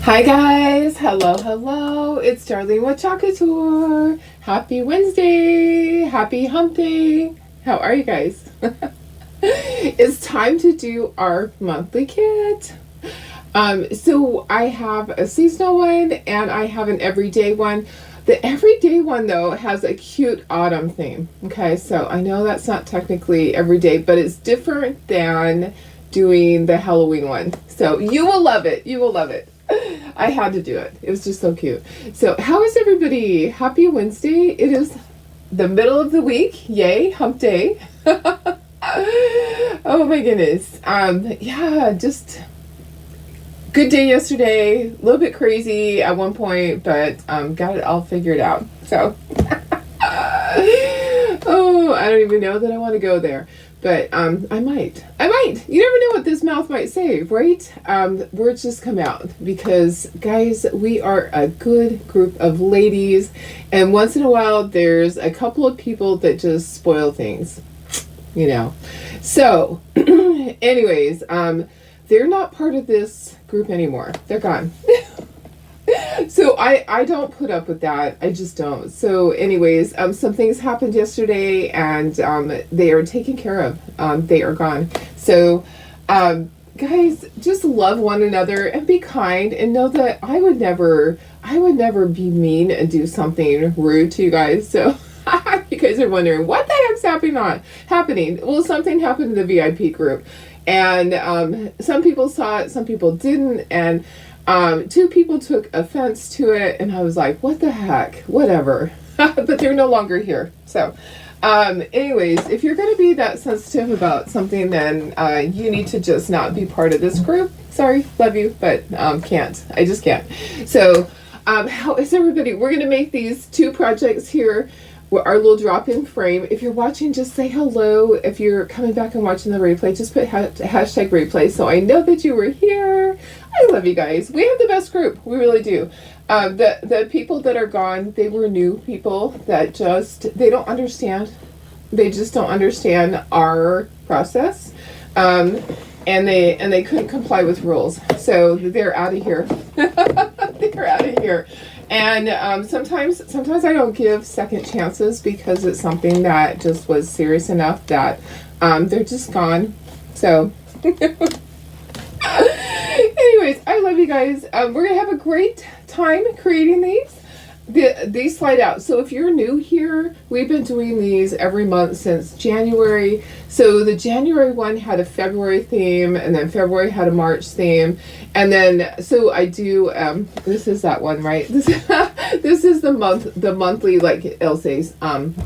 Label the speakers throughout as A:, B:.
A: Hi guys, hello. It's Darlene with Chocolate Tour. Happy Wednesday, happy hump day. How are you guys? It's time to do our monthly kit. So I have a seasonal one and I have an everyday one. The everyday one though has a cute autumn theme. Okay, so I know that's not technically everyday, but it's different than doing the Halloween one. So you will love it. You will love it. I had to do it. It was just so cute. So how is everybody? Happy Wednesday. It is the middle of the week. Yay, hump day. Oh my goodness. Yeah, just good day yesterday. A little bit crazy at one point, but got it all figured out. So oh, I don't even know that I want to go there. But I might. You never know what this mouth might say, right? Words just come out because, guys, we are a good group of ladies, and once in a while, there's a couple of people that just spoil things, you know. So, anyways, they're not part of this group anymore. They're gone. So I don't put up with that. I just don't. So anyways, some things happened yesterday and they are taken care of. They are gone. So guys, just love one another and be kind and know that I would never be mean and do something rude to you guys. So you guys are wondering what the heck's happening. Well, something happened in the VIP group and some people saw it, some people didn't, and two people took offense to it, and I was like, what the heck? Whatever. But they're no longer here. So, anyways, if you're going to be that sensitive about something, then you need to just not be part of this group. Sorry, love you, but can't. I just can't. So, how is everybody? We're going to make these two projects here. Our little drop-in frame. If you're watching, just say hello. If you're coming back and watching the replay, just put hashtag replay so I know that you were here. I love you guys. We have the best group. We really do. The people that are gone, they were new people that they don't understand. They just don't understand our process. And they couldn't comply with rules. So they're out of here. They're out of here. And sometimes I don't give second chances because it's something that just was serious enough that they're just gone. So anyways, I love you guys. We're gonna have a great time creating these. These slide out. So if you're new here, we've been doing these every month since January. So the January one had a February theme, and then February had a March theme, and then so I do. This is that one, right? This is the monthly, like Elle says,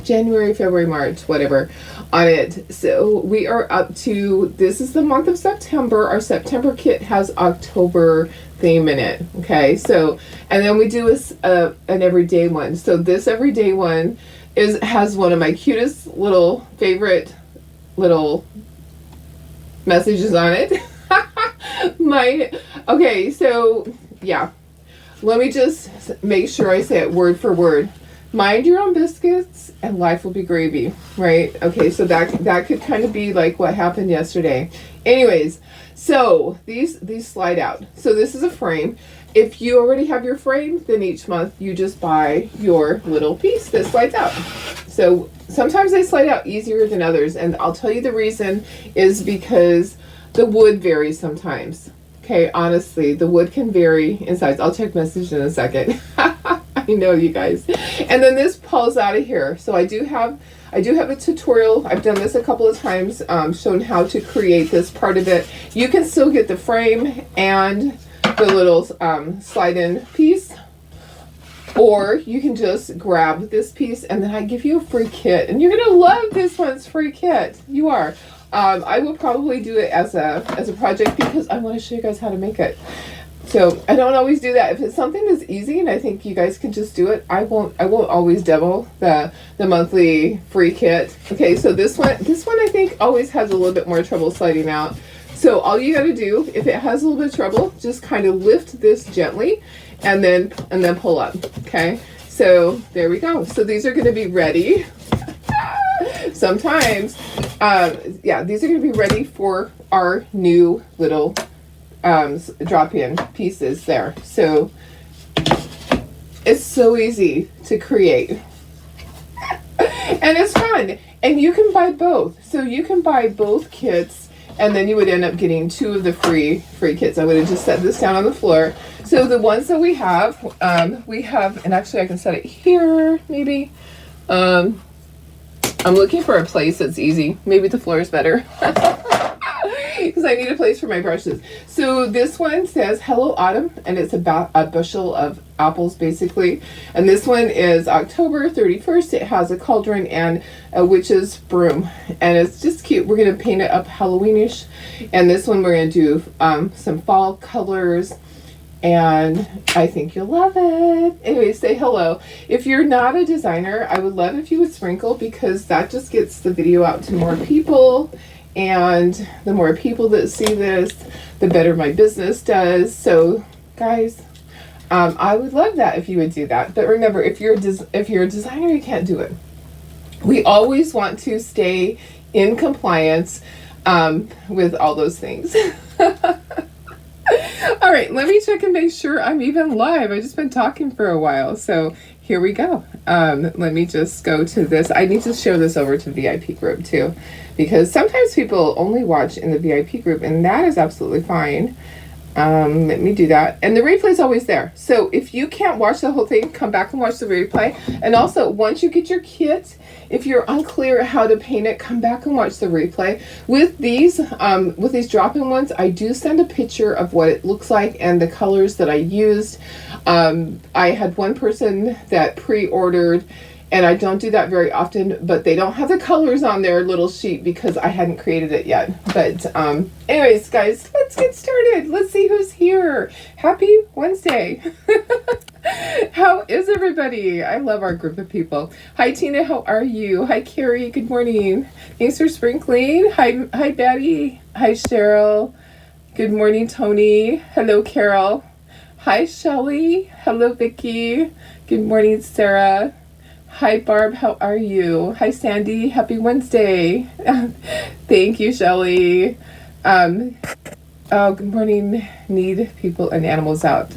A: January, February, March, whatever, on it. So we are up to, this is the month of September. Our September kit has October theme in it. Okay, so and then we do an everyday one. So this everyday one has one of my cutest little favorite little messages on it. Okay, so yeah, let me just make sure I say it word for word. Mind your own biscuits and life will be gravy, right? Okay, so that could kind of be like what happened yesterday. Anyways, so these slide out. So this is a frame. If you already have your frame, then each month you just buy your little piece that slides out. So sometimes they slide out easier than others, and I'll tell you the reason is because the wood varies sometimes. Okay, honestly, the wood can vary in size. I'll check message in a second. I know you guys. And then this pulls out of here. So I do have a tutorial. I've done this a couple of times, shown how to create this part of it. You can still get the frame and the little slide-in piece, or you can just grab this piece and then I give you a free kit. And you're gonna love this one's free kit. You are. I will probably do it as a project because I want to show you guys how to make it. So I don't always do that. If it's something that's easy and I think you guys can just do it, I won't always demo the monthly free kit. Okay, so this one I think always has a little bit more trouble sliding out. So all you got to do, if it has a little bit of trouble, just kind of lift this gently and then pull up. Okay, so there we go. So these are going to be ready. Sometimes, yeah, these are going to be ready for our new little drop-in pieces there. So it's so easy to create. And it's fun. And you can buy both. So you can buy both kits, and then you would end up getting 2 of the free kits. I would have just set this down on the floor. So the ones that we have, and actually I can set it here, maybe. I'm looking for a place that's easy. Maybe the floor is better. Because I need a place for my brushes. So this one says Hello Autumn, and it's about a bushel of apples basically. And this one is October 31st. It has a cauldron and a witch's broom, and it's just cute. We're going to paint it up Halloweenish. And this one we're going to do some fall colors, and I think you'll love it. Anyway, say hello. If you're not a designer, I would love if you would sprinkle, because that just gets the video out to more people. And the more people that see this, the better my business does. So, guys, I would love that if you would do that. But remember, if you're a designer, you can't do it. We always want to stay in compliance with all those things. All right, let me check and make sure I'm even live. I've just been talking for a while, so here we go. Let me just go to this. I need to share this over to VIP group too, because sometimes people only watch in the VIP group, and that is absolutely fine. Let me do that. And the replay is always there. So if you can't watch the whole thing, come back and watch the replay. And also, once you get your kit, if you're unclear how to paint it, come back and watch the replay. With these drop-in ones, I do send a picture of what it looks like and the colors that I used. I had one person that pre-ordered, and I don't do that very often, but they don't have the colors on their little sheet because I hadn't created it yet. But anyways, guys, let's get started. Let's see who's here. Happy Wednesday. How is everybody? I love our group of people. Hi, Tina. How are you? Hi, Carrie. Good morning. Thanks for sprinkling. Hi, Betty. Hi, Cheryl. Good morning, Tony. Hello, Carol. Hi, Shelly. Hello, Vicki. Good morning, Sarah. Hi, Barb. How are you? Hi, Sandy. Happy Wednesday. Thank you, Shelly. Oh, good morning. Need people and animals out.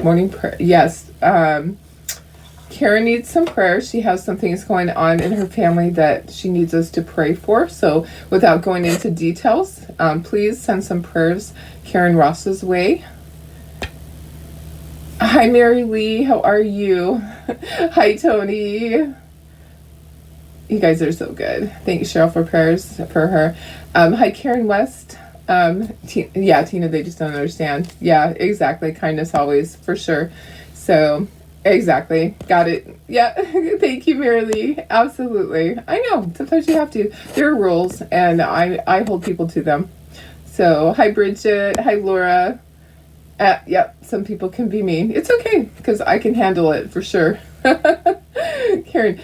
A: Morning prayer. Yes. Karen needs some prayer. She has some things going on in her family that she needs us to pray for. So without going into details, please send some prayers Karen Ross's way. Hi, Mary Lee. How are you? Hi, Tony. You guys are so good. Thank you, Cheryl, for prayers for her. Hi, Karen West. Yeah, Tina, they just don't understand. Yeah, exactly. Kindness always, for sure. So, exactly. Got it. Yeah. Thank you, Mary Lee. Absolutely. I know. Sometimes you have to. There are rules, and I hold people to them. So, hi, Bridget. Hi, Laura. Yep, some people can be mean. It's okay, because I can handle it for sure. Karen,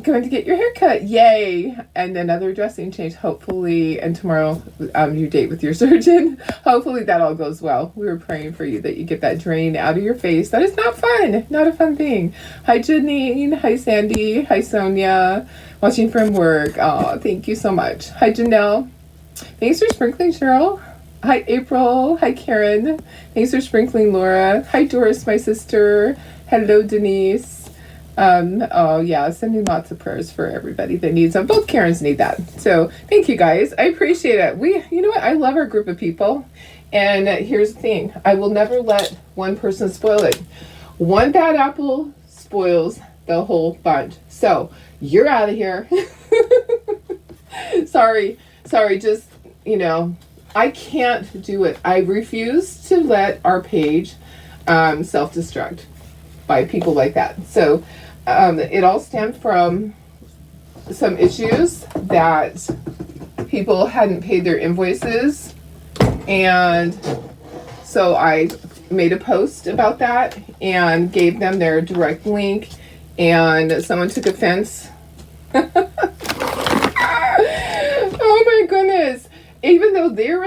A: going to get your hair cut. Yay! And another dressing change, hopefully. And tomorrow, your date with your surgeon. Hopefully that all goes well. We were praying for you that you get that drain out of your face. That is not fun. Not a fun thing. Hi, Janine. Hi, Sandy. Hi, Sonia. Watching from work. Oh, thank you so much. Hi, Janelle. Thanks for sprinkling, Cheryl. Hi, April. Hi, Karen. Thanks for sprinkling, Laura. Hi, Doris, my sister. Hello, Denise. Oh, yeah, sending lots of prayers for everybody that needs them. Both Karens need that. So, thank you, guys. I appreciate it. You know what? I love our group of people. And here's the thing. I will never let one person spoil it. One bad apple spoils the whole bunch. So, you're out of here. Sorry. Just, I can't do it. I refuse to let our page self-destruct by people like that. So it all stemmed from some issues that people hadn't paid their invoices. And so I made a post about that and gave them their direct link, and someone took offense. Oh my goodness. Even though they were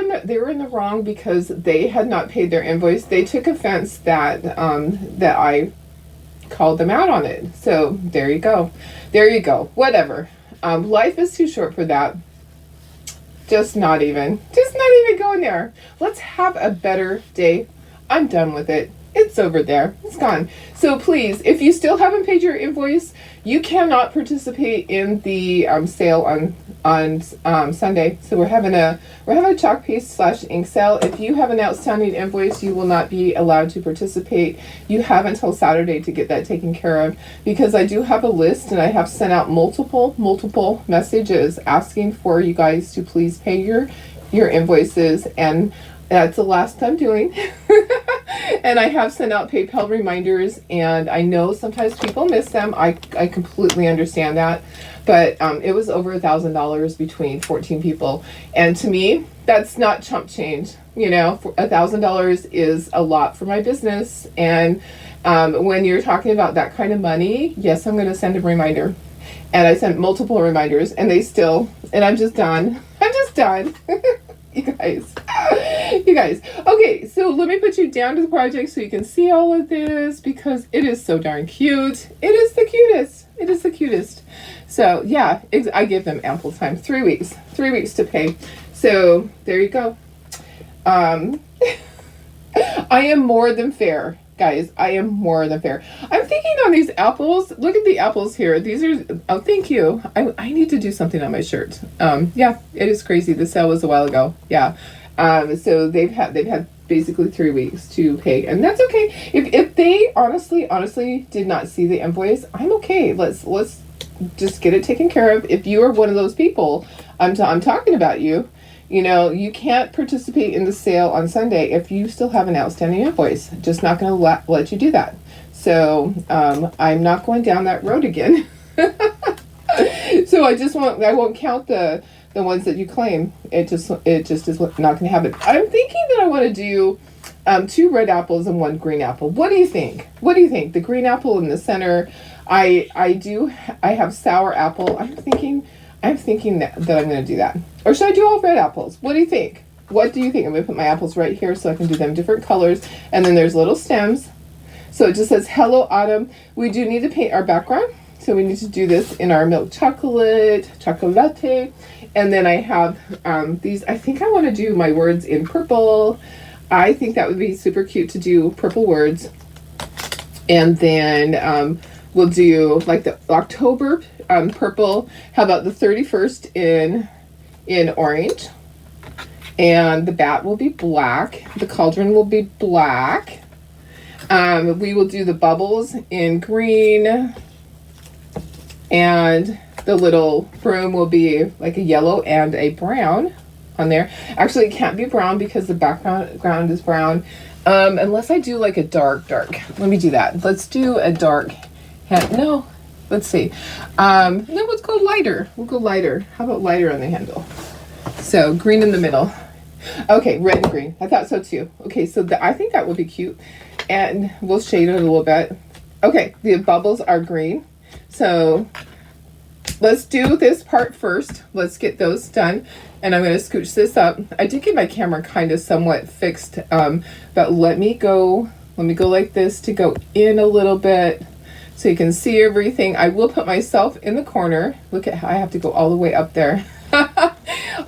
A: in the wrong because they had not paid their invoice, they took offense that that I called them out on it. So there you go. Whatever. Life is too short for that. Just not even go go in there. Let's have a better day. I'm done with it. It's over there. It's gone. So please, if you still haven't paid your invoice, you cannot participate in the sale on Sunday. So we're having a chalk paste / ink sale. If you have an outstanding invoice, you will not be allowed to participate. You have until Saturday to get that taken care of, because I do have a list and I have sent out multiple messages asking for you guys to please pay your invoices, and that's the last I'm doing. And I have sent out PayPal reminders, and I know sometimes people miss them. I completely understand that. But it was over $1,000 between 14 people. And to me, that's not chump change. You know, $1,000 is a lot for my business. And when you're talking about that kind of money, yes, I'm going to send a reminder. And I sent multiple reminders, and and I'm just done. I'm just done. You guys. Okay, so let me put you down to the project so you can see all of this, because it is so darn cute. It is the cutest. It is the cutest. So yeah, I give them ample time. 3 weeks. 3 weeks to pay. So there you go. I am more than fair. Guys, I am more than fair. I'm thinking on these apples. Look at the apples here. These are, oh, thank you. I need to do something on my shirt. Yeah, it is crazy. The sale was a while ago. Yeah. So they've had basically 3 weeks to pay, and that's okay. If they honestly did not see the invoice, I'm okay. Let's just get it taken care of. If you are one of those people, I'm talking about you. You know, you can't participate in the sale on Sunday if you still have an outstanding invoice. Just not going to let you do that. So I'm not going down that road again. So I won't count the ones that you claim. It just is not going to happen. I'm thinking that I want to do 2 red apples and 1 green apple. What do you think? The green apple in the center. I have sour apple. I'm thinking that I'm going to do that. Or should I do all red apples? What do you think? I'm going to put my apples right here so I can do them different colors. And then there's little stems. So it just says, Hello Autumn. We do need to paint our background. So we need to do this in our milk chocolate. And then I have these. I think I want to do my words in purple. I think that would be super cute to do purple words. And then we'll do like the October purple. How about the 31st in orange? And the bat will be black. The cauldron will be black. We will do the bubbles in green. And the little broom will be like a yellow and a brown on there. Actually, it can't be brown because the background is brown. Unless I do like a dark. Let me do that. Let's do a dark. No, let's see. No, let's go lighter. We'll go lighter. How about lighter on the handle? So green in the middle. Okay, red and green. I thought so too. Okay, so I think that will be cute. And we'll shade it a little bit. Okay, the bubbles are green. So let's do this part first. Let's get those done. And I'm going to scooch this up. I did get my camera kind of somewhat fixed. But let me go like this to go in a little bit so you can see everything. I will put myself in the corner. Look at how I have to go all the way up there.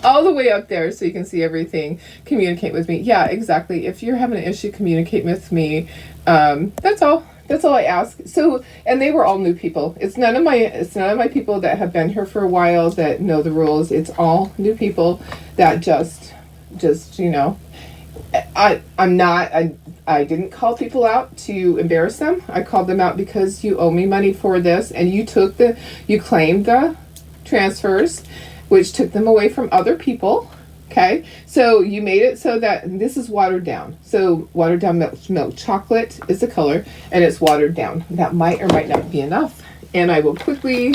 A: All the way up there so you can see everything. Communicate with me. Yeah, exactly. If you're having an issue, communicate with me. That's all. That's all I ask. So, and they were all new people. It's none of my people that have been here for a while that know the rules. It's all new people that just you know. I didn't call people out to embarrass them. I called them out because you owe me money for this, and you claimed the transfers, which took them away from other people. Okay, so you made it so that this is watered down. So watered down milk chocolate is the color, and it's watered down. That might or might not be enough. And I will quickly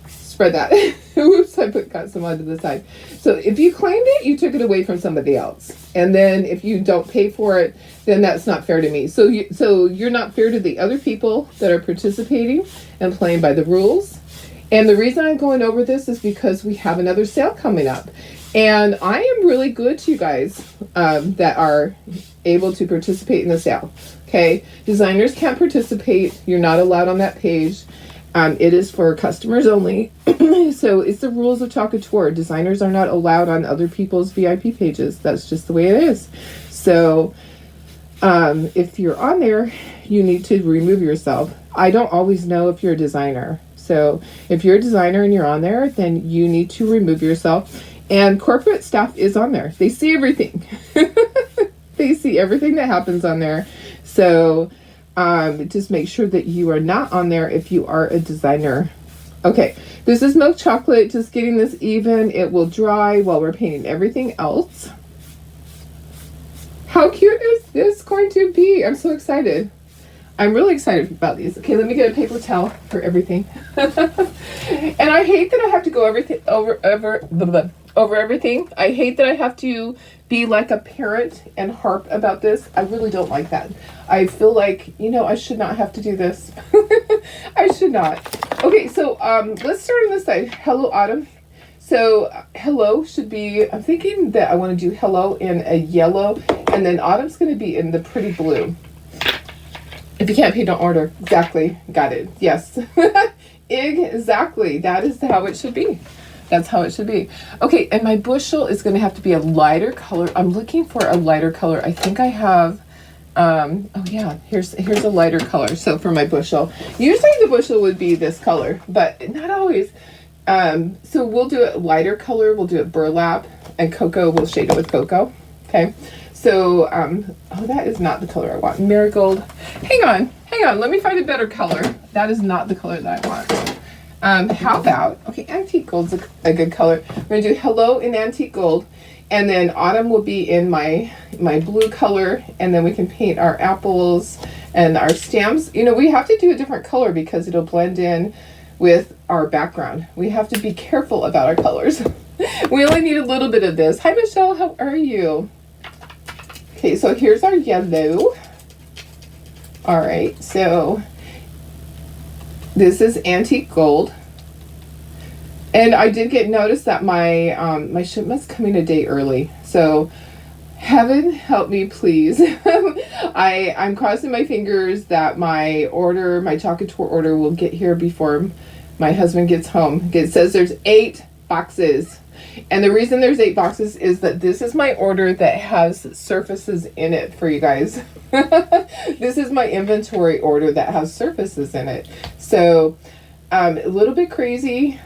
A: spread that. Oops, I got some onto the side. So if you claimed it, you took it away from somebody else. And then if you don't pay for it, then that's not fair to me. So you're not fair to the other people that are participating and playing by the rules. And the reason I'm going over this is because we have another sale coming up. And I am really good to you guys that are able to participate in the sale. Okay? Designers can't participate. You're not allowed on that page. It is for customers only. So it's the rules of Chalk Couture. Designers are not allowed on other people's VIP pages. That's just the way it is. So if you're on there, you need to remove yourself. I don't always know if you're a designer. So if you're a designer and you're on there, then you need to remove yourself. And corporate staff is on there. They see everything. They see everything that happens on there. So just make sure that you are not on there if you are a designer. Okay, this is milk chocolate, just getting this even. It will dry while we're painting everything else. How cute is this going to be? I'm so excited. I'm really excited about these. Okay, let me get a paper towel for everything. And I hate that I have to go over everything. I hate that I have to be like a parent and harp about this. I really don't like that. I feel like, I should not have to do this. I should not. Okay, so let's start on this side. Hello, Autumn. So hello should be, I'm thinking that I want to do hello in a yellow, and then Autumn's going to be in the pretty blue. If you can't pay, don't order. Exactly. Got it. Yes. Exactly. That is how it should be. That's how it should be. Okay, and my bushel is going to have to be a lighter color. I'm looking for a lighter color. I think I have, oh yeah, here's a lighter color. So for my bushel, usually the bushel would be this color, but not always. So we'll do it lighter color. We'll do it burlap, and cocoa, we'll shade it with cocoa. Okay. So, oh, that is not the color I want. Marigold. Hang on. Let me find a better color. That is not the color that I want. How about, okay, antique gold's a good color. We're going to do hello in antique gold. And then autumn will be in my blue color. And then we can paint our apples and our stems. We have to do a different color because it'll blend in with our background. We have to be careful about our colors. We only need a little bit of this. Hi, Michelle. How are you? Okay, so here's our yellow. All right, so this is antique gold. And I did get notice that my shipment's coming a day early. So heaven help me, please. I'm crossing my fingers that my Chalk Couture order will get here before my husband gets home. It says there's 8 boxes. And the reason there's 8 boxes is that this is my order that has surfaces in it for you guys. This is my inventory order that has surfaces in it. So a little bit crazy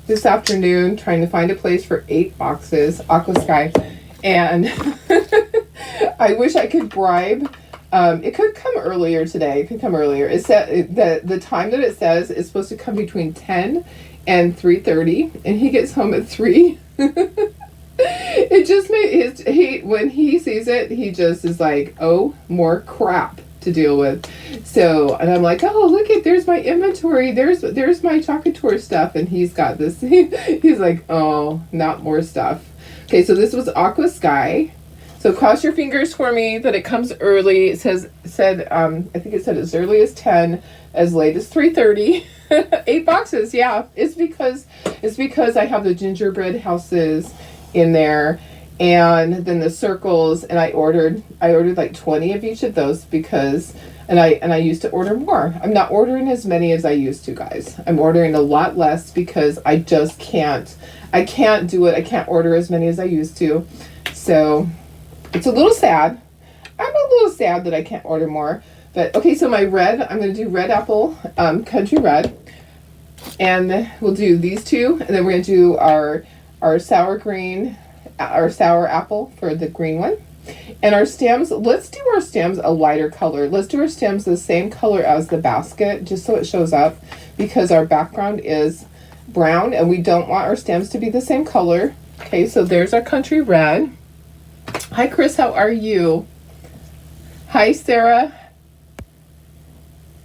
A: this afternoon trying to find a place for 8 boxes, Aqua Sky. And I wish I could bribe. It could come earlier today. It could come earlier. It said the time that it says is supposed to come between 10 and 3:30, and he gets home at 3. It just made when he sees it, he just is like, oh, more crap to deal with. So, and I'm like, oh, look there's my inventory. There's my Chalk Couture stuff, and he's got this. He's like, oh, not more stuff. Okay, so this was Aqua Sky. So cross your fingers for me that it comes early. It said I think it said as early as 10, as late as 3:30. 8 boxes, yeah. It's because I have the gingerbread houses in there, and then the circles, and I ordered like 20 of each of those because and I used to order more. I'm not ordering as many as I used to, guys. I'm ordering a lot less because I just can't do it. I can't order as many as I used to. So it's a little sad. I'm a little sad that I can't order more. But okay, so my red, I'm going to do red apple, country red. And we'll do these 2, and then we're going to do our sour green, our sour apple for the green one. And our stems, let's do our stems a lighter color. Let's do our stems the same color as the basket, just so it shows up, because our background is brown, and we don't want our stems to be the same color. Okay, so there's our country red. Hi, Chris, how are you? Hi, Sarah.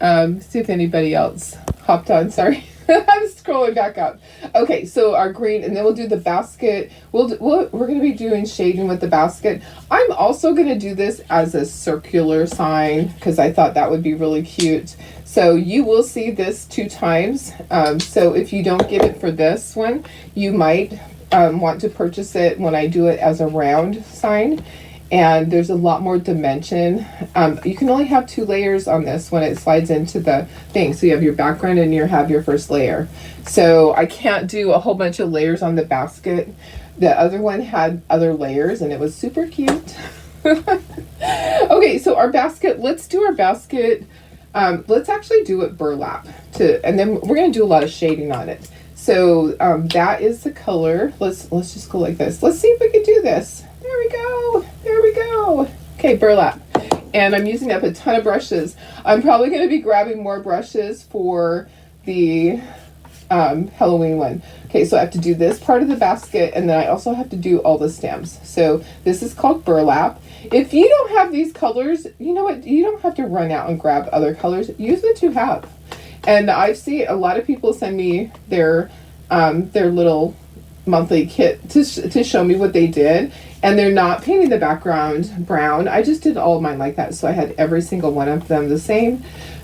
A: See if anybody else hopped on, sorry. I'm scrolling back up. Okay, so our green, and then we'll do the basket. We're going to be doing shading with the basket. I'm also going to do this as a circular sign because I thought that would be really cute. So you will see this 2 times. So if you don't get it for this one, you might want to purchase it when I do it as a round sign. and there's a lot more dimension. You can only have 2 layers on this when it slides into the thing. So you have your background and you have your first layer. So I can't do a whole bunch of layers on the basket. The other one had other layers and it was super cute. Okay, so our basket, let's do our basket. Let's actually do it burlap and then we're going to do a lot of shading on it. So that is the color. Let's just go like this. Let's see if we can do this. There we go. There we go. Okay, burlap. And I'm using up a ton of brushes. I'm probably going to be grabbing more brushes for the Halloween one. Okay, so I have to do this part of the basket, and then I also have to do all the stems. So this is called burlap. If you don't have these colors, you know what? You don't have to run out and grab other colors. Use what you have. And I've seen a lot of people send me their little monthly kit to show me what they did, and they're not painting the background brown. I just did all of mine like that, so I had every single one of them the same,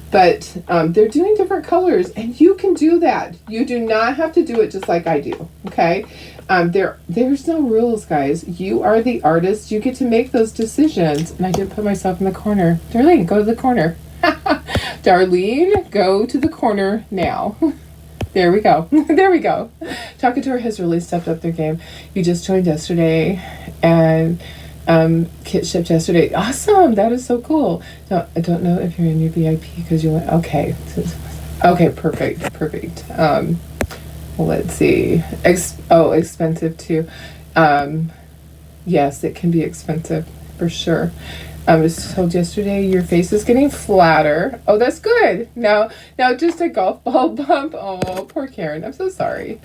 A: but they're doing different colors, and you can do that. You do not have to do it just like I do. Okay, there's no rules, guys. You are the artist. You get to make those decisions. And I did put myself in the corner. Darlene, go to the corner. Darlene, go to the corner now. There we go. There we go. Talking to her has really stepped up their game. You just joined yesterday, and kit shipped yesterday. Awesome. That is so cool. No, I don't know if you're in your VIP because you went. Okay. Okay. Perfect. Let's see. Expensive too. Yes, it can be expensive for sure. I was told yesterday your face is getting flatter. Oh, that's good. Now just a golf ball bump. Oh, poor Karen. I'm so sorry.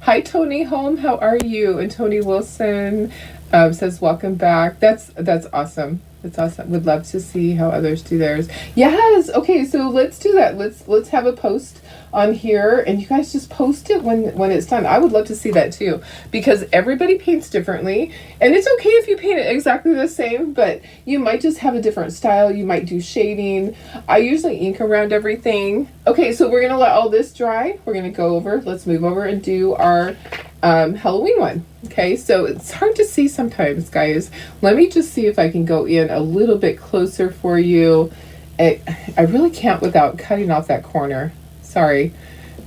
A: Hi, Tony Holm. How are you? And Tony Wilson says welcome back. That's awesome. That's awesome. Would love to see how others do theirs. Yes. Okay. So let's do that. Let's have a post on here, and you guys just post it when it's done. I would love to see that too, because everybody paints differently, and it's okay if you paint it exactly the same, but you might just have a different style. You might do shading. I usually ink around everything. Okay. So we're gonna let all this dry. We're gonna go over. Let's move over and do our Halloween one. Okay, so it's hard to see sometimes, guys. Let me just see if I can go in a little bit closer for you. I really can't without cutting off that corner. Sorry.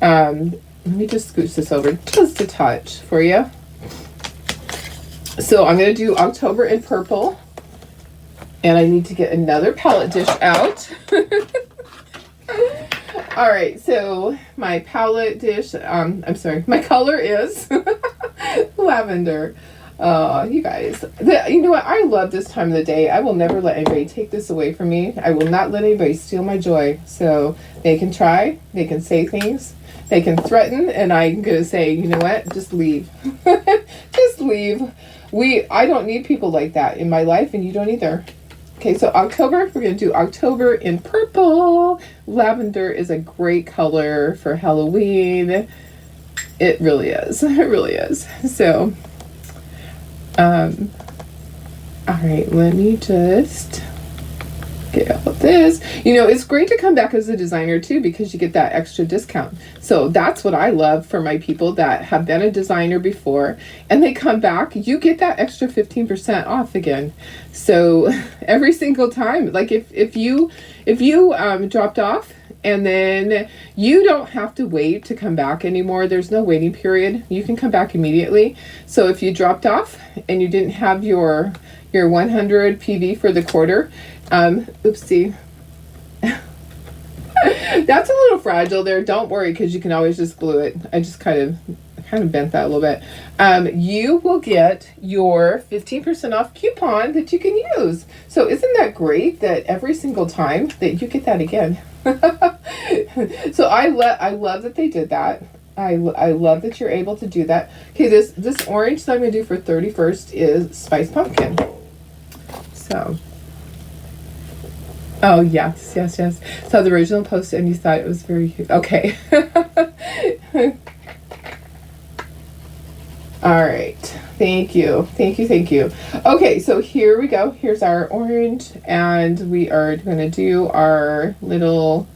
A: Let me just scooch this over just a touch for you. So I'm going to do October in purple. And I need to get another palette dish out. All right, so my palette dish, I'm sorry, my color is lavender. You guys, you know what? I love this time of the day. I will never let anybody take this away from me. I will not let anybody steal my joy. So they can try, they can say things, they can threaten, and I'm going to say, you know what? Just leave. Just leave. I don't need people like that in my life, and you don't either. Okay, so October, we're going to do October in purple. Lavender is a great color for Halloween. It really is. It really is. So, all right, let me just get all this. You know, it's great to come back as a designer too, because you get that extra discount. So that's what I love for my people that have been a designer before and they come back. You get that extra 15% off again. So every single time, like if you dropped off, and then you don't have to wait to come back anymore. There's no waiting period. You can come back immediately. So if you dropped off and you didn't have your 100 PV for the quarter, oopsie. That's a little fragile there. Don't worry, because you can always just glue it. I just kind of bent that a little bit. You will get your 15% off coupon that you can use. So isn't that great that every single time that you get that again? So I love that they did that. I love that you're able to do that. Okay, this orange that I'm going to do for 31st is Spice Pumpkin. So, oh yes. So the original post and you thought it was very cute. Okay. All right. Thank you. Okay, so here we go. Here's our orange, and we are going to do our little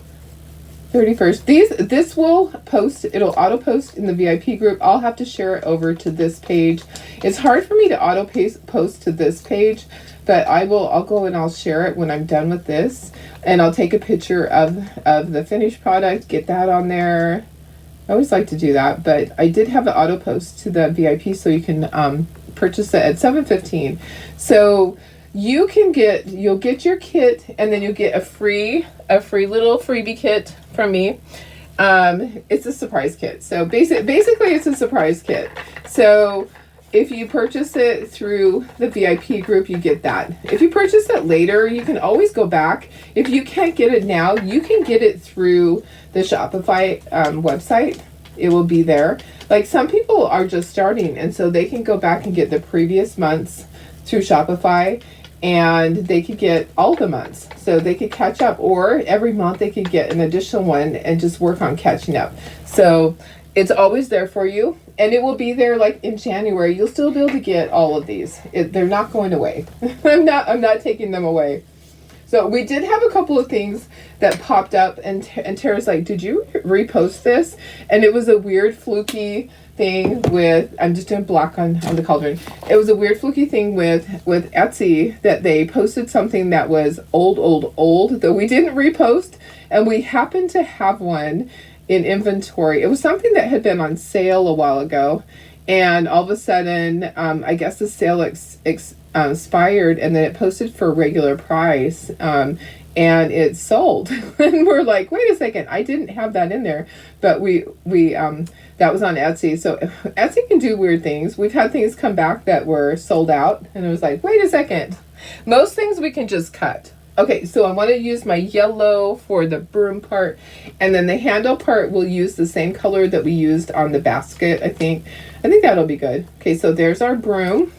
A: 31st. This will post, it'll auto post in the VIP group. I'll have to share it over to this page. It's hard for me to auto post to this page, but I'll go and I'll share it when I'm done with this. And I'll take a picture of the finished product, get that on there. I always like to do that, but I did have the auto post to the VIP so you can purchase it at 7:15. So you'll get your kit, and then you'll get a free little freebie kit from me. It's a surprise kit. So basically it's a surprise kit. So if you purchase it through the VIP group, you get that. If you purchase it later, you can always go back. If you can't get it now, you can get it through the Shopify website. It will be there. Like, some people are just starting, and so they can go back and get the previous months through Shopify, and they could get all the months. So they could catch up, or every month they could get an additional one and just work on catching up. So it's always there for you, and it will be there like in January. You'll still be able to get all of these. They're not going away. I'm not taking them away. So we did have a couple of things that popped up, and Tara's like, did you repost this? And it was a weird fluky thing with, I'm just doing black on the cauldron. It was a weird fluky thing with Etsy, that they posted something that was old that we didn't repost, and we happened to have one in inventory. It was something that had been on sale a while ago, and all of a sudden, I guess the sale expired, and then it posted for a regular price, and it sold. And we're like, wait a second, I didn't have that in there. But we that was on Etsy. So Etsy can do weird things. We've had things come back that were sold out, and it was like, wait a second. Most things we can just cut. Okay, so I want to use my yellow for the broom part, and then the handle part we'll use the same color that we used on the basket. I think that'll be good. Okay, so there's our broom,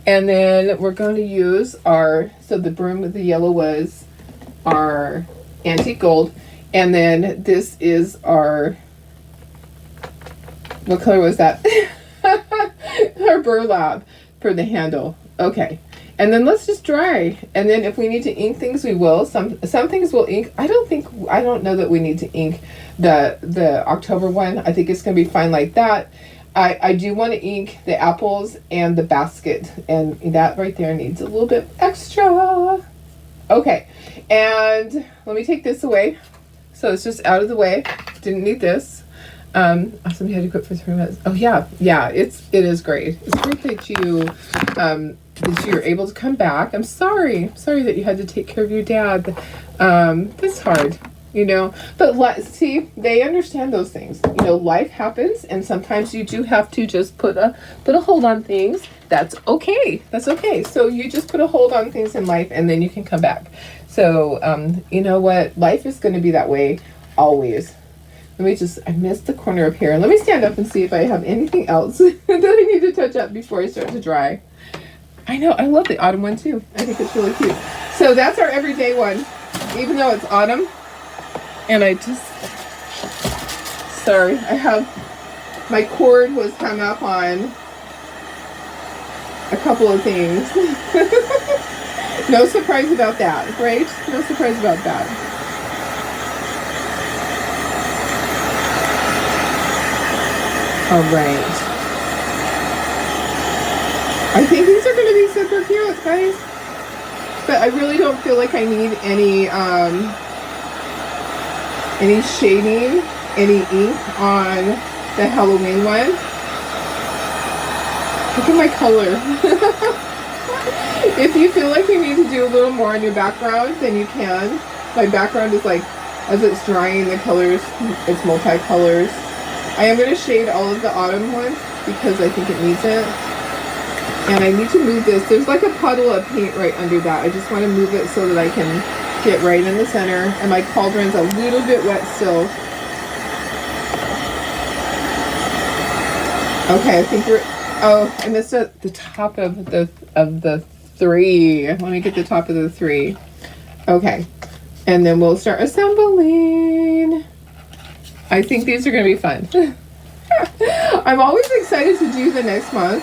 A: and then we're going to use so the broom with the yellow was our antique gold, and then this is our, what color was that? Our burlap for the handle. Okay. And then let's just dry. And then if we need to ink things, we will. Some things we'll ink. I don't know that we need to ink the October one. I think it's going to be fine like that. I do want to ink the apples and the basket. And that right there needs a little bit extra. Okay. And let me take this away. So it's just out of the way. Didn't need this. Somebody had to cook for 3 minutes. Oh yeah. It is great. It's great that you're able to come back. I'm sorry that you had to take care of your dad. It's hard, but see, they understand those things. Life happens, and sometimes you do have to just put a hold on things. That's okay. So you just put a hold on things in life, and then you can come back. So you know what, life is going to be that way always. I missed the corner up here. Let me stand up and see if I have anything else that I need to touch up before I start to dry. I know, I love the autumn one too. I think it's really cute. So that's our everyday one, even though it's autumn. And my cord was hung up on a couple of things. No surprise about that, right? No surprise about that. All right. I think these are going to be super cute, guys. But I really don't feel like I need any shading, any ink on the Halloween one. Look at my color. If you feel like you need to do a little more on your background, then you can. My background is like, as it's drying, the colors, it's multicolors. I am going to shade all of the autumn ones because I think it needs it. And I need to move this. There's like a puddle of paint right under that. I just want to move it so that I can get right in the center. And my cauldron's a little bit wet still. Okay, I think I missed the top of the 3. Let me get the top of the 3. Okay. And then we'll start assembling. I think these are going to be fun. I'm always excited to do the next month.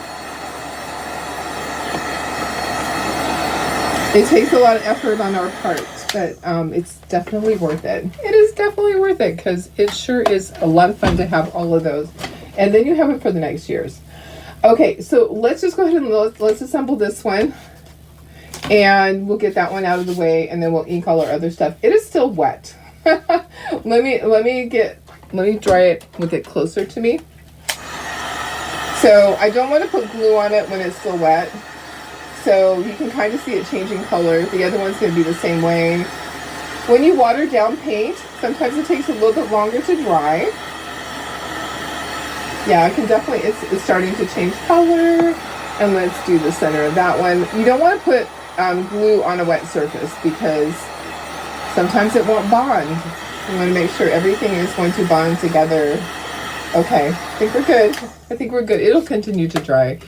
A: It takes a lot of effort on our part, but it's definitely worth it. It is definitely worth it because it sure is a lot of fun to have all of those. And then you have it for the next years. Okay, so let's just go ahead and let's assemble this one. And we'll get that one out of the way, and then we'll ink all our other stuff. It is still wet. let me dry it with it closer to me. So I don't want to put glue on it when it's still wet. So you can kind of see it changing color. The other one's going to be the same way. When you water down paint, sometimes it takes a little bit longer to dry. Yeah, I can definitely, it's starting to change color. And let's do the center of that one. You don't want to put glue on a wet surface because sometimes it won't bond. You want to make sure everything is going to bond together. Okay, I think we're good. I think we're good. It'll continue to dry.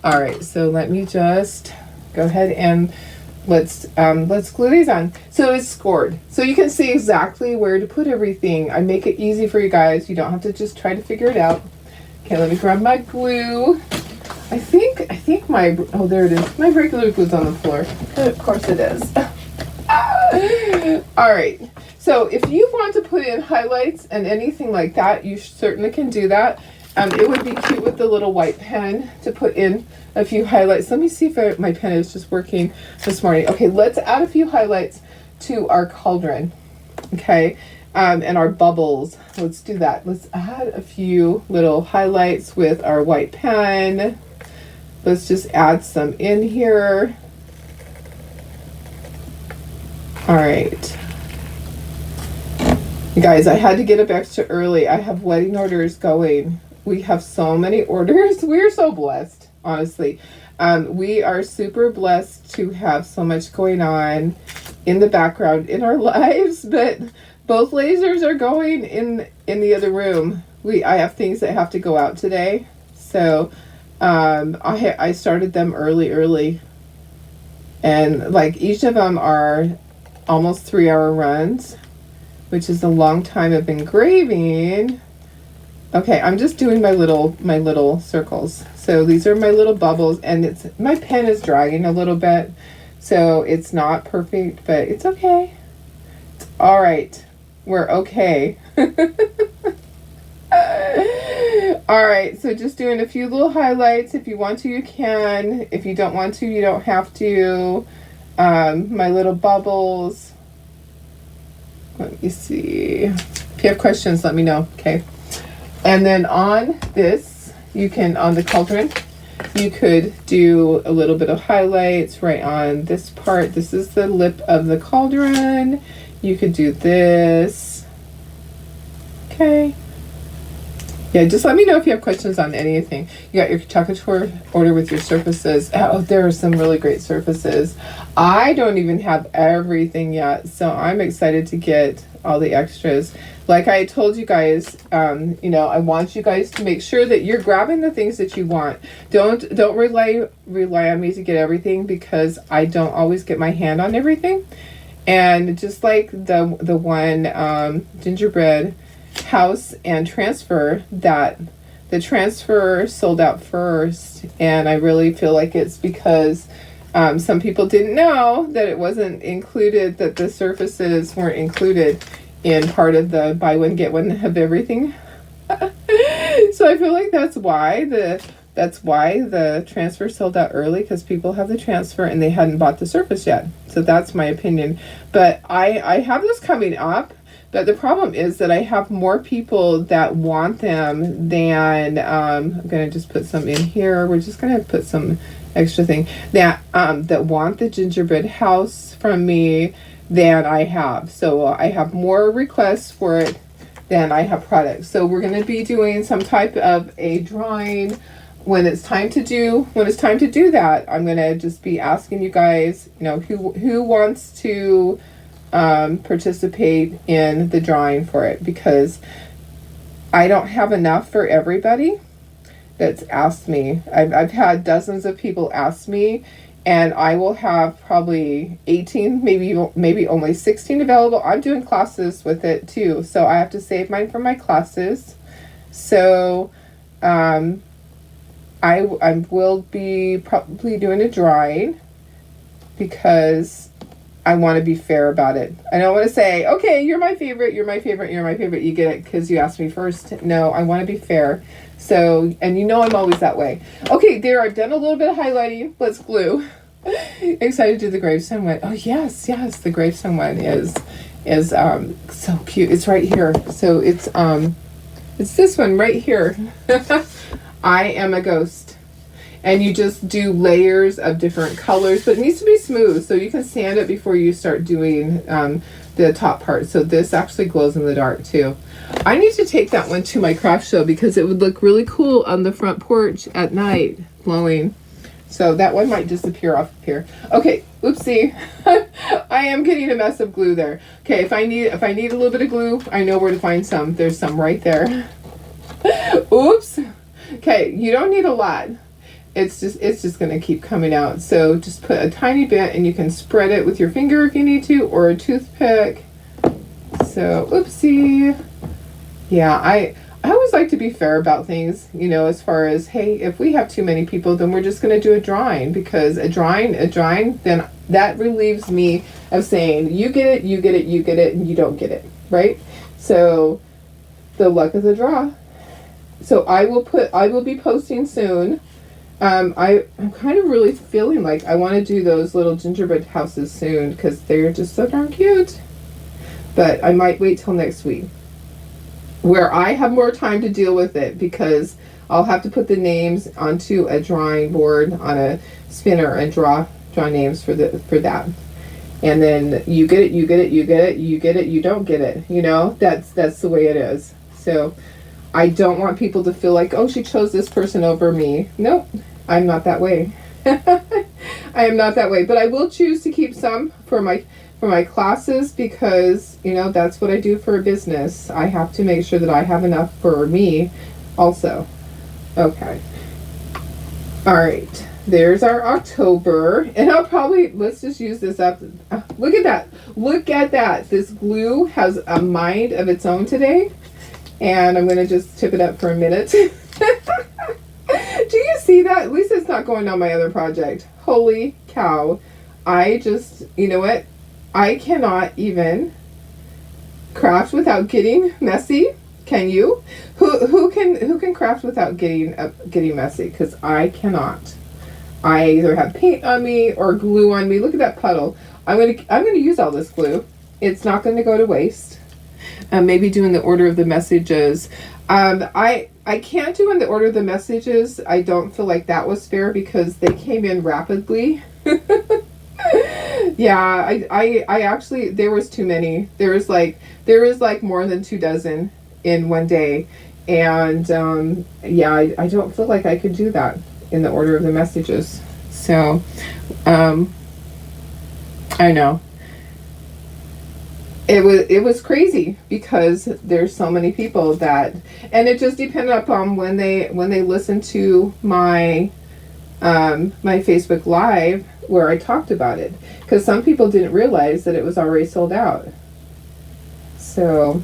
A: All right, so let me just go ahead and let's glue these on. So it's scored. So you can see exactly where to put everything. I make it easy for you guys. You don't have to just try to figure it out. Okay, let me grab my glue. I think my, oh, there it is. My regular glue's on the floor. Of course it is. All right. So if you want to put in highlights and anything like that, you certainly can do that. It would be cute with the little white pen to put in a few highlights. Let me see if my pen is just working this morning. Okay, let's add a few highlights to our cauldron. Okay, and our bubbles. Let's do that. Let's add a few little highlights with our white pen. Let's just add some in here. All right. You guys, I had to get up extra early. I have wedding orders going. We have so many orders. We're so blessed, honestly. We are super blessed to have so much going on in the background in our lives, but both lasers are going in the other room. I have things that have to go out today. So I started them early. And like each of them are almost 3-hour runs, which is a long time of engraving. Okay, I'm just doing my little circles. So these are my little bubbles, and my pen is dragging a little bit, so it's not perfect, but it's okay. It's all right. We're okay. All right, so just doing a few little highlights. If you want to, you can. If you don't want to, you don't have to. My little bubbles. Let me see. If you have questions, let me know. Okay. And then on this, on the cauldron, you could do a little bit of highlights right on this part. This is the lip of the cauldron. You could do this. Okay. Yeah, just let me know if you have questions on anything. You got your chocolate order with your surfaces. Oh, there are some really great surfaces. I don't even have everything yet, so I'm excited to get all the extras. Like I told you guys, I want you guys to make sure that you're grabbing the things that you want. Don't rely on me to get everything, because I don't always get my hand on everything. And just like the one gingerbread house and transfer, that the transfer sold out first, and I really feel like it's because some people didn't know that it wasn't included, that the surfaces weren't included in part of the buy one get one of everything. So I feel like that's why the transfer sold out early, because people have the transfer and they hadn't bought the surface yet. So that's my opinion. But I have this coming up. But the problem is that I have more people that want them than, I'm going to just put some in here. We're just going to put some extra thing that want the gingerbread house from me than I have. So I have more requests for it than I have products. So we're going to be doing some type of a drawing when it's time to do that. I'm going to just be asking you guys, who wants to participate in the drawing for it, because I don't have enough for everybody that's asked me. I've had dozens of people ask me, and I will have probably 18, maybe only 16 available. I'm doing classes with it too, so I have to save mine for my classes. So I will be probably doing a drawing, because I want to be fair about it. I don't want to say, okay, you're my favorite, you're my favorite, you're my favorite. You get it because you asked me first. No, I want to be fair. So, and you know I'm always that way. Okay, there, I've done a little bit of highlighting. Let's glue. Excited to do the gravestone one. Oh, yes, yes, the gravestone one is so cute. It's right here. So it's this one right here. I am a ghost. And you just do layers of different colors, but it needs to be smooth, so you can sand it before you start doing the top part. So this actually glows in the dark too. I need to take that one to my craft show because it would look really cool on the front porch at night, glowing. So that one might disappear off of here. Okay, oopsie. I am getting a mess of glue there. Okay, if I need a little bit of glue, I know where to find some. There's some right there. Oops. Okay, you don't need a lot. It's just going to keep coming out. So just put a tiny bit, and you can spread it with your finger if you need to, or a toothpick. So, oopsie. Yeah, I always like to be fair about things, you know, as far as, hey, if we have too many people, then we're just going to do a drawing, because a drawing, then that relieves me of saying, you get it, you get it, you get it, and you don't get it, right? So, the luck of the draw. So I will be posting soon. I'm kind of really feeling like I want to do those little gingerbread houses soon because they're just so darn cute. But I might wait till next week, where I have more time to deal with it, because I'll have to put the names onto a drawing board on a spinner and draw names for that. And then you get it, you get it, you get it, you get it, you don't get it. You know, that's the way it is. So I don't want people to feel like, oh, she chose this person over me. Nope. I'm not that way. I am not that way, but I will choose to keep some for my classes, because, you know, that's what I do for a business. I have to make sure that I have enough for me also. Okay. All right. There's our October, and let's just use this up. Look at that. Look at that. This glue has a mind of its own today, and I'm going to just tip it up for a minute. Do you see that? At least it's not going on my other project. Holy cow. You know what? I cannot even craft without getting messy. Can you? Who can craft without getting messy? Because I cannot. I either have paint on me or glue on me. Look at that puddle. I'm gonna use all this glue. It's not going to go to waste. Maybe doing the order of the messages. I can't do in the order of the messages. I don't feel like that was fair because they came in rapidly. Yeah, I actually, there was too many. There was like more than 24 in one day. And yeah, I don't feel like I could do that in the order of the messages. So, I know. It was crazy because there's so many people that, and it just depended upon when they listen to my my Facebook Live where I talked about it, because some people didn't realize that it was already sold out. So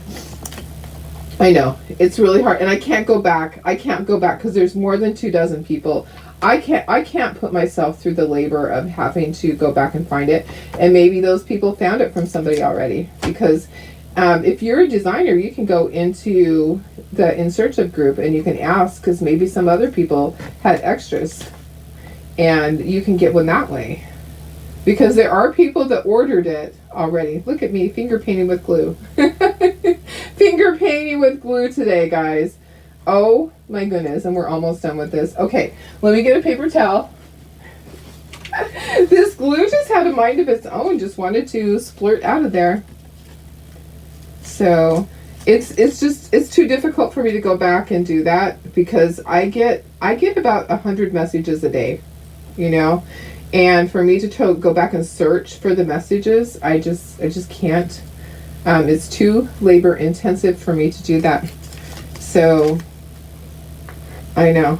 A: I know it's really hard, and I can't go back because there's more than 24 people. I can't put myself through the labor of having to go back and find it. And maybe those people found it from somebody already, because if you're a designer, you can go into the In Search Of group and you can ask, because maybe some other people had extras and you can get one that way, because there are people that ordered it already. Look at me finger painting with glue. Finger painting with glue today, guys. Oh my goodness, and we're almost done with this. Okay, let me get a paper towel. This glue just had a mind of its own, just wanted to splurt out of there. So it's too difficult for me to go back and do that, because I get about 100 messages a day, you know, and for me to go back and search for the messages, I just can't. It's too labor intensive for me to do that. So I know.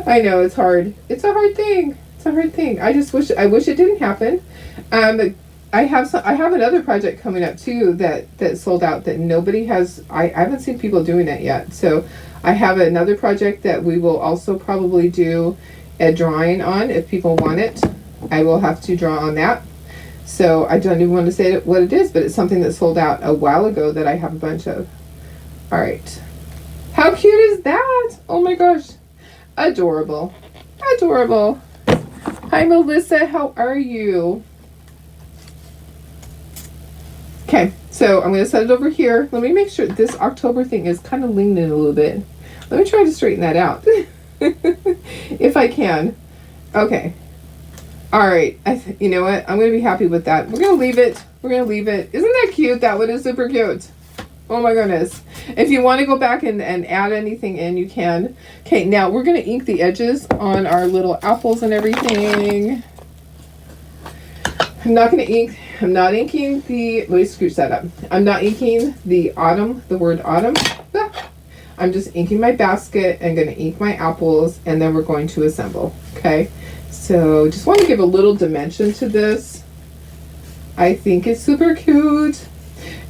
A: I know it's hard. It's a hard thing. It's a hard thing. I wish it didn't happen. I have another project coming up too that sold out that nobody has. I haven't seen people doing it yet. So I have another project that we will also probably do a drawing on if people want it. I will have to draw on that. So I don't even want to say what it is, but it's something that sold out a while ago that I have a bunch of. All right. How cute is that? Oh my gosh. Adorable. Adorable. Hi, Melissa. How are you? Okay, so I'm going to set it over here. Let me make sure this October thing is kind of leaning a little bit. Let me try to straighten that out. If I can. Okay. All right. You know what? I'm going to be happy with that. We're going to leave it. We're going to leave it. Isn't that cute? That one is super cute. Oh my goodness. If you want to go back and add anything in, you can. Okay, now we're going to ink the edges on our little apples and everything. I'm not going to ink. I'm not inking the, let me scooch that up. I'm not inking the autumn, the word autumn. I'm just inking my basket and going to ink my apples, and then we're going to assemble. Okay, so just want to give a little dimension to this. I think it's super cute.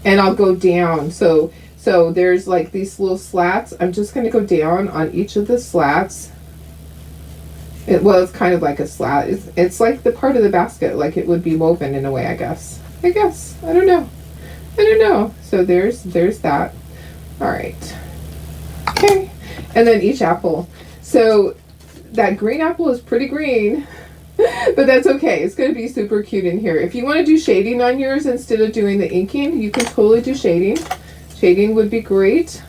A: And I'll go down. So there's like these little slats. I'm just going to go down on each of the slats. It's kind of like a slat. It's like the part of the basket, like it would be woven in a way, I guess. I don't know. So there's that. All right. Okay. And then each apple. So that green apple is pretty green. But that's okay. It's going to be super cute in here. If you want to do shading on yours instead of doing the inking, you can totally do shading. Shading would be great.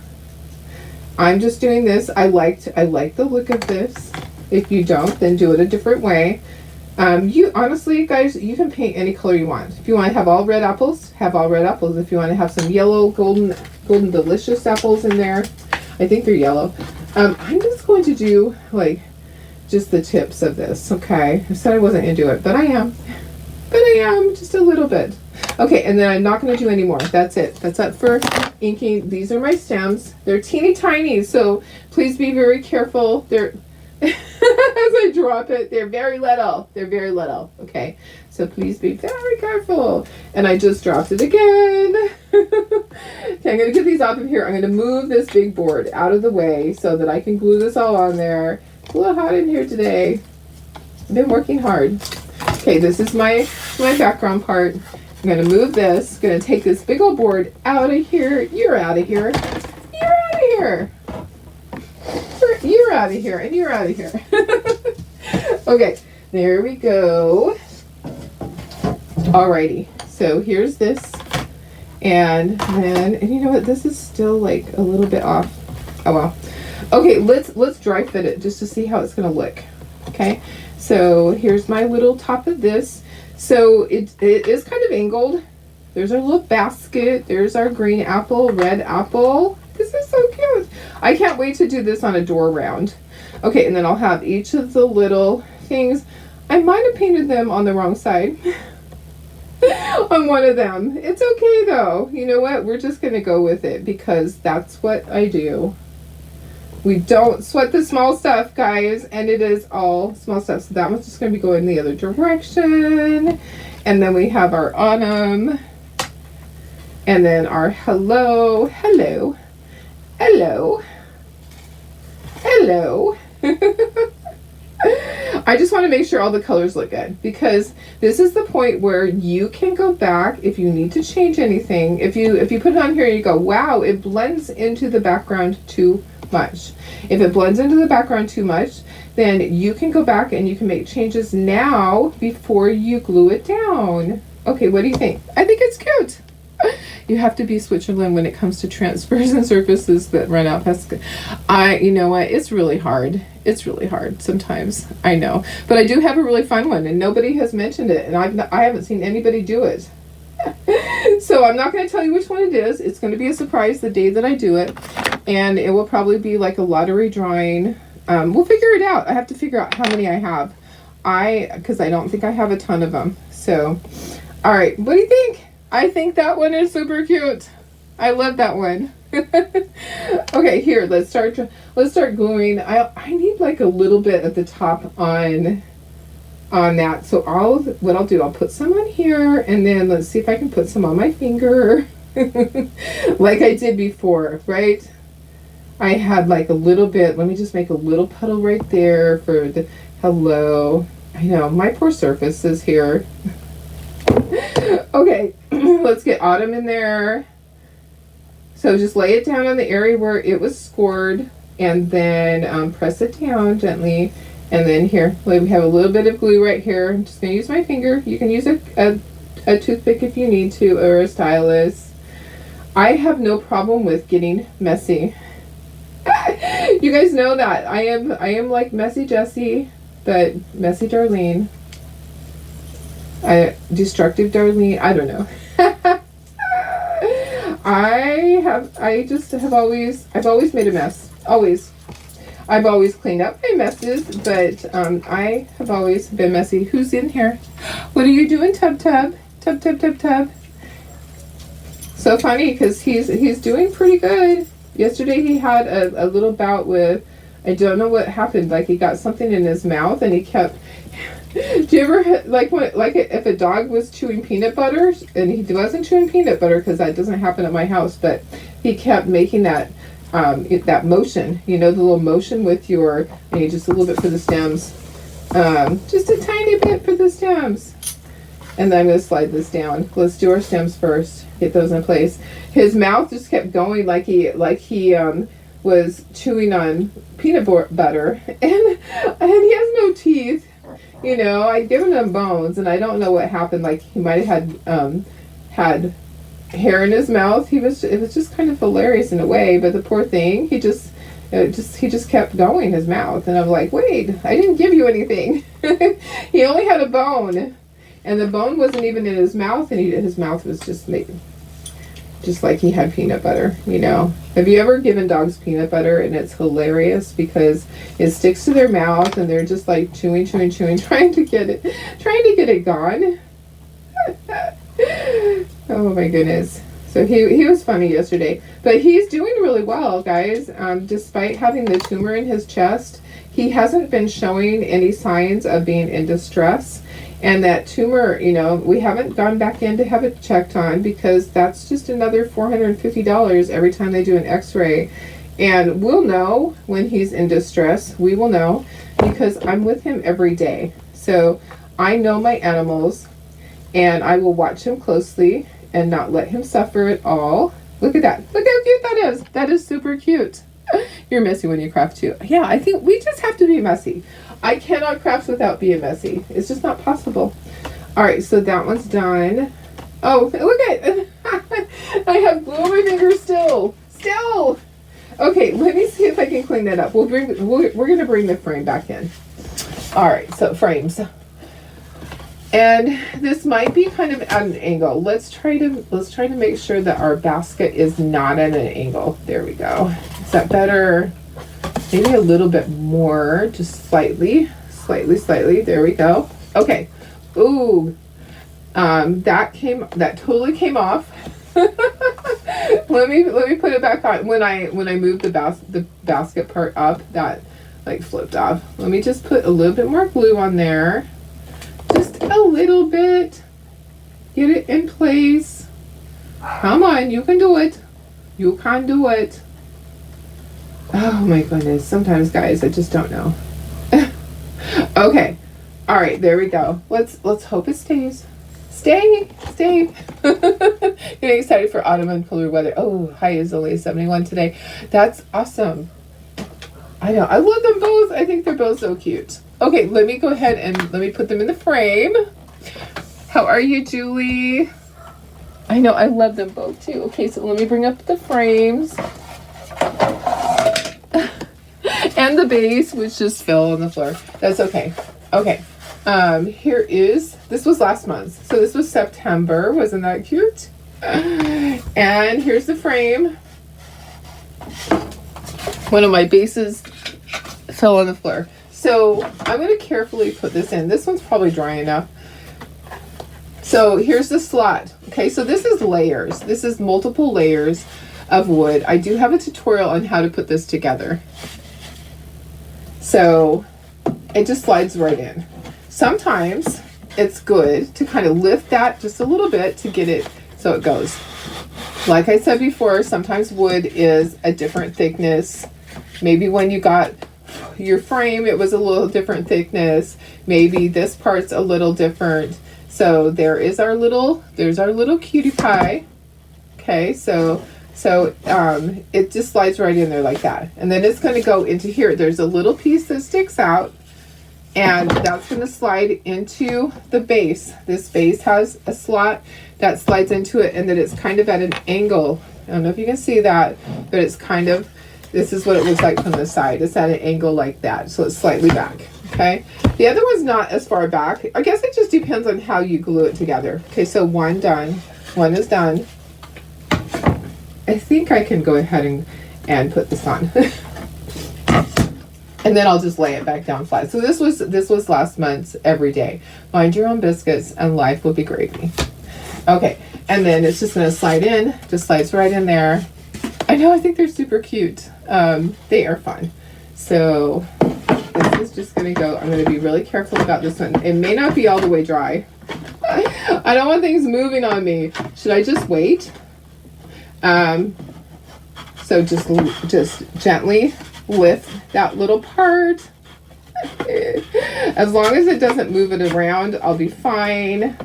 A: I'm just doing this. I like the look of this. If you don't, then do it a different way. You honestly, guys, you can paint any color you want. If you want to have all red apples, have all red apples. If you want to have some yellow, golden delicious apples in there, I think they're yellow. I'm just going to do like just the tips of this. Okay, I said I wasn't gonna do it, but I am just a little bit. Okay, and then I'm not going to do any more. That's it. That's it for inking. These are my stems. They're teeny tiny, so please be very careful. They're as I drop it, they're very little. They're very little. Okay, so please be very careful. And I just dropped it again. Okay, I'm going to get these off of here. I'm going to move this big board out of the way so that I can glue this all on there. It's a little hot in here today. I've been working hard. Okay, this is my background part. I'm going to move this. I'm going to take this big old board out of here. You're out of here. You're out of here. You're out of here. And you're out of here. Okay, there we go. Alrighty. So here's this. And you know what? This is still like a little bit off. Oh well. Okay, let's dry fit it just to see how it's going to look. Okay. So here's my little top of this. So it is kind of angled. There's our little basket. There's our green apple, red apple. This is so cute. I can't wait to do this on a door round. Okay, and then I'll have each of the little things. I might have painted them on the wrong side on one of them. It's okay though. You know what? We're just going to go with it because that's what I do. We don't sweat the small stuff, guys, and it is all small stuff. So that one's just going to be going the other direction. And then we have our autumn. And then our hello. I just want to make sure all the colors look good because this is the point where you can go back if you need to change anything. If you put it on here and you go, wow, it blends into the background too much. If it blends into the background too much, then you can go back and you can make changes now before you glue it down. Okay, what do you think? I think it's cute. You have to be Switzerland when it comes to transfers and surfaces that run out past. You know what? It's really hard. It's really hard sometimes. I know, but I do have a really fun one, and nobody has mentioned it, and I haven't seen anybody do it. So I'm not going to tell you which one it is. It's going to be a surprise the day that I do it, and it will probably be like a lottery drawing. We'll figure it out. I have to figure out how many I have. Because I don't think I have a ton of them. So, all right. What do you think? I think that one is super cute. I love that one. Okay, here, let's start gluing. I need like a little bit at the top on that. So what I'll do, I'll put some on here, and then let's see if I can put some on my finger. Like I did before, right? I had like a little bit. Let me just make a little puddle right there for the hello. I know, my poor surface is here. Okay, let's get Autumn in there. So just lay it down on the area where it was scored, and then press it down gently. And then here, we have a little bit of glue right here. I'm just going to use my finger. You can use a toothpick if you need to, or a stylus. I have no problem with getting messy. You guys know that I am like Messy Jessie, but Messy Darlene. Destructive Darlene. I don't know. I've always made a mess. Always. I've always cleaned up my messes, but I have always been messy. Who's in here? What are you doing, Tub Tub? Tub Tub Tub Tub. So funny because he's doing pretty good. Yesterday he had a little bout with, I don't know what happened. Like he got something in his mouth and he kept. Do you ever if a dog was chewing peanut butter and he wasn't chewing peanut butter because that doesn't happen at my house, but he kept making that that motion, you know, the little motion with your, and you just a little bit for the stems, just a tiny bit for the stems. And then I'm going to slide this down. Let's do our stems first. Get those in place. His mouth just kept going like he was chewing on peanut butter, and he has no teeth. You know, I'd given him bones, and I don't know what happened. Like he might have had hair in his mouth. It was just kind of hilarious in a way. But the poor thing, he just kept going his mouth, and I'm like, wait, I didn't give you anything. He only had a bone, and the bone wasn't even in his mouth, and his mouth was just like he had peanut butter, you know. Have you ever given dogs peanut butter? And it's hilarious because it sticks to their mouth and they're just like chewing, trying to get it gone. Oh my goodness. So he was funny yesterday, but he's doing really well, guys. Despite having the tumor in his chest, he hasn't been showing any signs of being in distress. And that tumor, you know, we haven't gone back in to have it checked on because that's just another $450 every time they do an x-ray. And we'll know when he's in distress. We will know because I'm with him every day. So I know my animals and I will watch him closely and not let him suffer at all. Look at that. Look how cute that is. That is super cute. You're messy when you craft too. Yeah, I think we just have to be messy. I cannot craft without being messy. It's just not possible. All right, so that one's done. Oh, look at I have glue on my fingers still. Okay, let me see if I can clean that up. We're gonna bring the frame back in. All right, so frames. And this might be kind of at an angle. Let's try to make sure that our basket is not at an angle. There we go. Is that better? Maybe a little bit more, just slightly. There we go. Okay. Ooh, that totally came off. let me put it back on. When I moved the basket part up, that like flipped off. Let me just put a little bit more glue on there. Just a little bit. Get it in place. Come on, you can do it. You can do it. Oh my goodness. Sometimes, guys, I just don't know. Okay. All right, there we go. Let's hope it stays. Stay. Getting excited for autumn and cooler weather. Oh, high is only 71 today. That's awesome. I know. I love them both. I think they're both so cute. Okay, let me go ahead and let me put them in the frame. How are you, Julie? I know. I love them both too. Okay, so let me bring up the frames. And the base, which just fell on the floor. That's okay. Okay. This was last month. So this was September. Wasn't that cute? And here's the frame. One of my bases fell on the floor. So I'm going to carefully put this in. This one's probably dry enough. So here's the slot. Okay, so this is layers. This is multiple layers of wood. I do have a tutorial on how to put this together. So it just slides right in. Sometimes it's good to kind of lift that just a little bit to get it so it goes. Like I said before, sometimes wood is a different thickness. Maybe when you got your frame, it was a little different thickness. Maybe this part's a little different. So there's our little cutie pie. Okay, so it just slides right in there like that. And then it's going to go into here. There's a little piece that sticks out, and that's going to slide into the base. This base has a slot that slides into it, and then it's kind of at an angle. I don't know if you can see that, but it's kind of, this is what it looks like from the side. It's at an angle like that, so it's slightly back. Okay, the other one's not as far back. I guess it just depends on how you glue it together. Okay, so one is done. I think I can go ahead and put this on. And then I'll just lay it back down flat. So this was last month's every day. Mind your own biscuits and life will be gravy. Okay, and then it's just gonna slide in, just slides right in there. I know, I think they're super cute. They are fun. So this is just gonna go, I'm gonna be really careful about this one. It may not be all the way dry. I don't want things moving on me. Should I just wait? So just gently lift that little part. As long as it doesn't move it around, I'll be fine.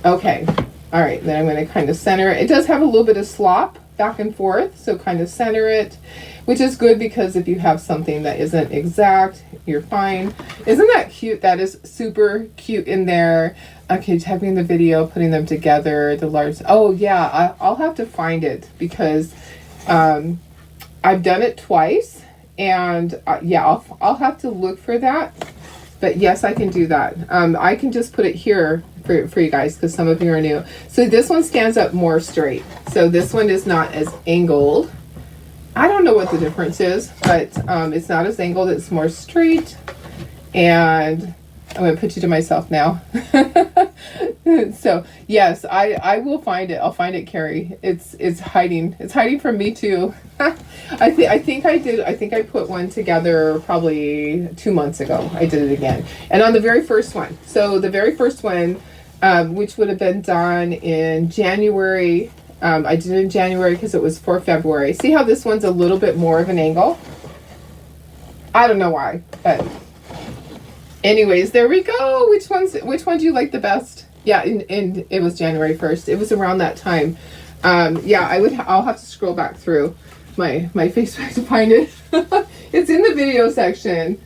A: Okay. All right. Then I'm going to kind of center it. It does have a little bit of slop back and forth, so kind of center it, which is good because if you have something that isn't exact, you're fine. Isn't that cute? That is super cute in there. Okay, typing the video, putting them together, the large. Oh yeah, I'll have to find it because I've done it twice, and yeah, I'll have to look for that. But yes, I can do that. I can just put it here for you guys because some of you are new. So this one stands up more straight. So this one is not as angled. I don't know what the difference is, but it's not as angled. It's more straight. And I'm going to put you to myself now. So yes, I will find it. I'll find it, Carrie. It's hiding. It's hiding from me too. I think I put one together probably 2 months ago. I did it again. And on the very first one. So the very first one, which would have been done in January. I did it in January because it was for February. See how this one's a little bit more of an angle? I don't know why, but anyways, there we go. Which one do you like the best? Yeah, and it was January 1st. It was around that time. Yeah, I'll have to scroll back through my Facebook to find it. It's in the video section.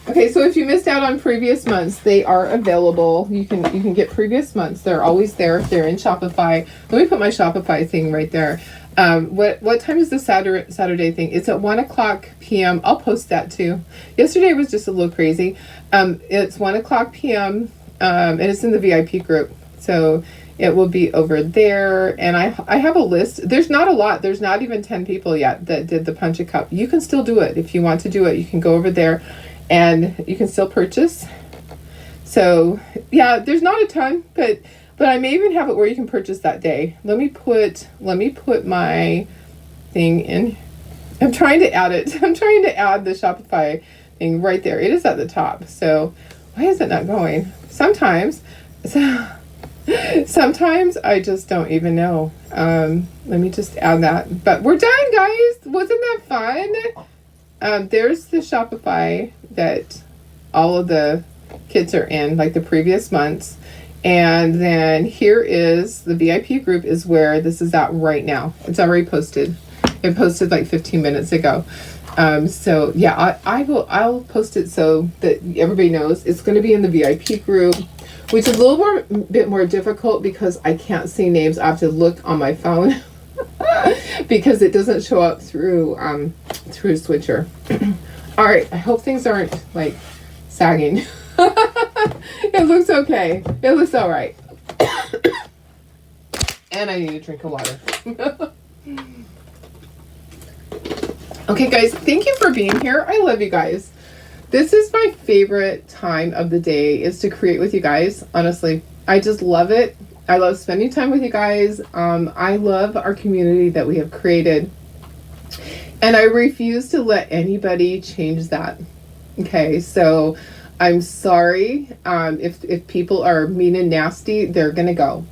A: Okay, so if you missed out on previous months, they are available. You can get previous months. They're always there. They're in Shopify. Let me put my Shopify thing right there. What time is the Saturday thing? It's at 1:00 p.m. I'll post that too. Yesterday was just a little crazy. It's 1:00 p.m. And it's in the VIP group. So it will be over there. And I have a list. There's not a lot. There's not even 10 people yet that did the Punch a Cup. You can still do it. If you want to do it, you can go over there and you can still purchase. So yeah, there's not a ton, but I may even have it where you can purchase that day. Let me put my thing in. I'm trying to add it. I'm trying to add the Shopify thing right there. It is at the top. So why is it not going? Sometimes I just don't even know. Let me just add that. But we're done, guys. Wasn't that fun? There's the Shopify that all of the kids are in, like the previous months. And then here is the VIP group is where this is at right now. It's already posted. It posted like 15 minutes ago. So yeah, I'll post it so that everybody knows. It's going to be in the VIP group, which is a little bit more difficult because I can't see names. I have to look on my phone because it doesn't show up through Switcher. All right, I hope things aren't like sagging. It looks okay. It looks all right. And I need a drink of water. Okay, guys, thank you for being here. I love you guys. This is my favorite time of the day is to create with you guys. Honestly, I just love it. I love spending time with you guys. I love our community that we have created. And I refuse to let anybody change that. Okay, so I'm sorry if people are mean and nasty, they're gonna go.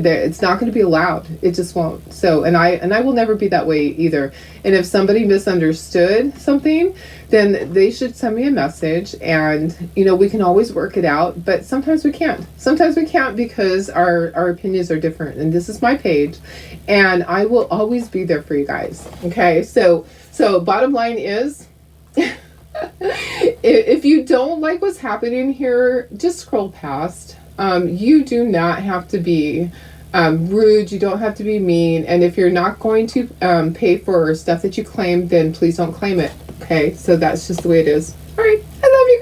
A: It's not going to be allowed. It just won't. So, and I will never be that way either. And if somebody misunderstood something, then they should send me a message, and we can always work it out. But sometimes we can't. Sometimes we can't because our opinions are different. And this is my page, and I will always be there for you guys. Okay, so bottom line is, if you don't like what's happening here, just scroll past. You do not have to be rude. You don't have to be mean. And if you're not going to pay for stuff that you claim, then please don't claim it. Okay, so that's just the way it is. All right, I love you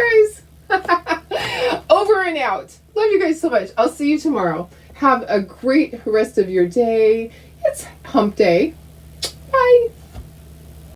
A: guys. Over and out. Love you guys so much. I'll see you tomorrow. Have a great rest of your day. It's hump day.